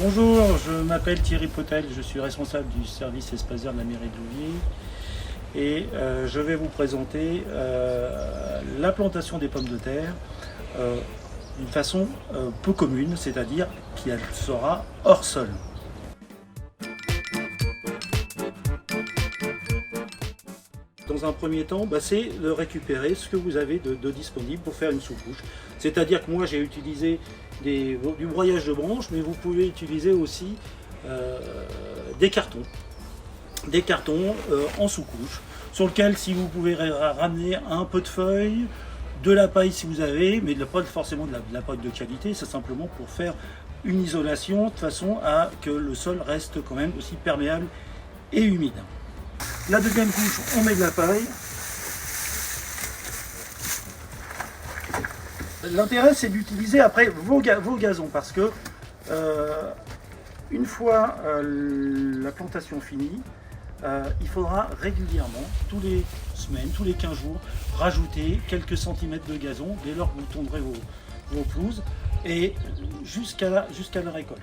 Bonjour, je m'appelle Thierry Potel, je suis responsable du service espace vert de la mairie de Louviers et je vais vous présenter la plantation des pommes de terre d'une façon peu commune, c'est-à-dire qu'elle sera hors sol. Dans un premier temps, c'est de récupérer ce que vous avez de disponible pour faire une sous-couche. C'est-à-dire que moi j'ai utilisé du broyage de branches, mais vous pouvez utiliser aussi des cartons. Des cartons en sous-couche, sur lequel si vous pouvez ramener un peu de feuilles, de la paille si vous avez, mais pas forcément de la paille de qualité, c'est simplement pour faire une isolation de façon à que le sol reste quand même aussi perméable et humide. La deuxième couche, on met de la paille. L'intérêt, c'est d'utiliser après vos gazons parce que une fois la plantation finie, il faudra régulièrement, tous les semaines, tous les 15 jours, rajouter quelques centimètres de gazon dès lors que vous tondrez vos pelouses et jusqu'à la récolte.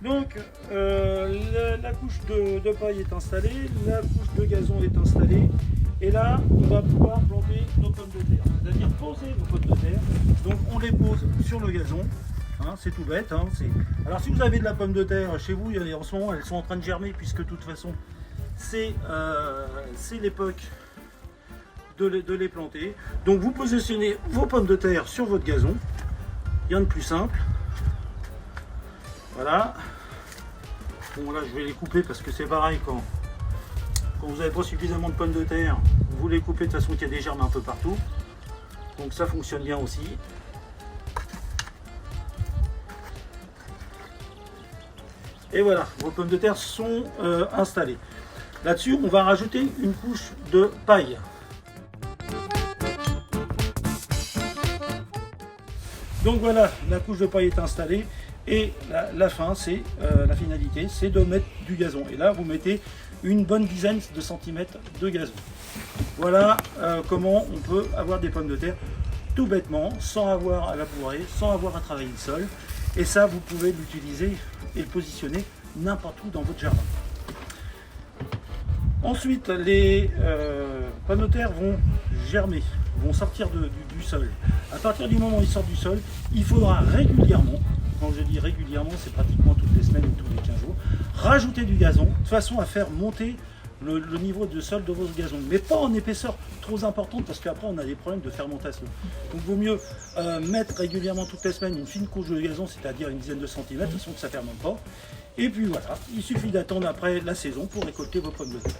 Donc la couche de paille est installée, la couche de gazon est installée et là on va pouvoir planter nos pommes de terre, c'est-à-dire poser nos pommes de terre. Donc on les pose sur le gazon, hein, c'est tout bête. Alors si vous avez de la pomme de terre chez vous, en ce moment elles sont en train de germer puisque de toute façon c'est l'époque de les planter. Donc vous positionnez vos pommes de terre sur votre gazon, rien de plus simple. Voilà. Bon là je vais les couper parce que c'est pareil quand vous n'avez pas suffisamment de pommes de terre, vous les coupez de façon qu'il y a des germes un peu partout. Donc ça fonctionne bien aussi. Et voilà, vos pommes de terre sont installées. Là-dessus, on va rajouter une couche de paille. Donc voilà, la couche de paille est installée. Et la finalité, c'est de mettre du gazon. Et là, vous mettez une bonne dizaine de centimètres de gazon. Voilà comment on peut avoir des pommes de terre tout bêtement, sans avoir à labourer, sans avoir à travailler le sol. Et ça, vous pouvez l'utiliser et le positionner n'importe où dans votre jardin. Ensuite, les pommes de terre vont germer, vont sortir du sol. À partir du moment où ils sortent du sol, il faudra régulièrement, quand je dis régulièrement, c'est pratiquement toutes les semaines ou tous les 15 jours, rajouter du gazon de façon à faire monter le niveau de sol de vos gazons, mais pas en épaisseur trop importante parce qu'après on a des problèmes de fermentation. Donc il vaut mieux mettre régulièrement toutes les semaines une fine couche de gazon, c'est-à-dire une dizaine de centimètres, de façon que ça ne fermente pas. Et puis voilà, il suffit d'attendre après la saison pour récolter vos pommes de terre.